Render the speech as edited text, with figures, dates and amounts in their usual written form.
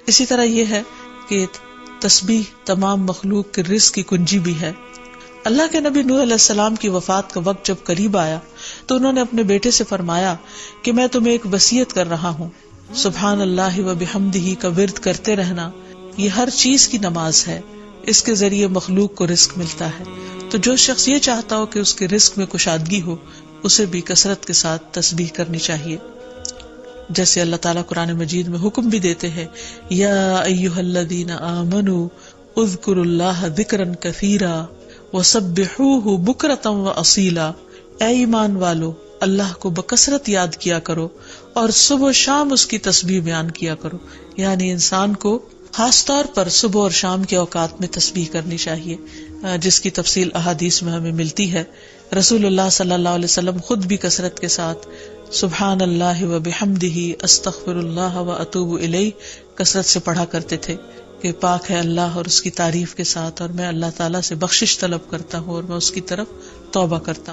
اسی طرح یہ ہے کہ تسبیح تمام مخلوق کے رزق کی کنجی بھی ہے. اللہ کے نبی نوح علیہ السلام کی وفات کا وقت جب قریب آیا تو انہوں نے اپنے بیٹے سے فرمایا کہ میں تمہیں ایک وصیت کر رہا ہوں، سبحان اللہ و بحمدہ کا ورد کرتے رہنا. یہ ہر چیز کی نماز ہے، اس کے ذریعے مخلوق کو رزق ملتا ہے. تو جو شخص یہ چاہتا ہو کہ اس کے رزق میں کشادگی ہو، اسے بھی کثرت کے ساتھ تسبیح کرنی چاہیے. جیسے اللہ تعالیٰ قرآن مجید میں حکم بھی دیتے ہیں، یا ایھا الذین آمنوا اذکروا اللہ ذکرا کثیرا وسبحوہ بکرۃ واصیلا. اے ایمان والو، اللہ کو بکثرت یاد کیا کرو اور صبح و شام اس کی تسبیح بیان کیا کرو. یعنی انسان کو خاص طور پر صبح اور شام کے اوقات میں تسبیح کرنی چاہیے، جس کی تفصیل احادیث میں ہمیں ملتی ہے. رسول اللہ صلی اللہ علیہ وسلم خود بھی کثرت کے ساتھ سبحان اللہ و بحمدہ استغفر اللہ و اتوب الیہ کثرت سے پڑھا کرتے تھے کہ پاک ہے اللہ اور اس کی تعریف کے ساتھ، اور میں اللہ تعالیٰ سے بخشش طلب کرتا ہوں اور میں اس کی طرف توبہ کرتا ہوں.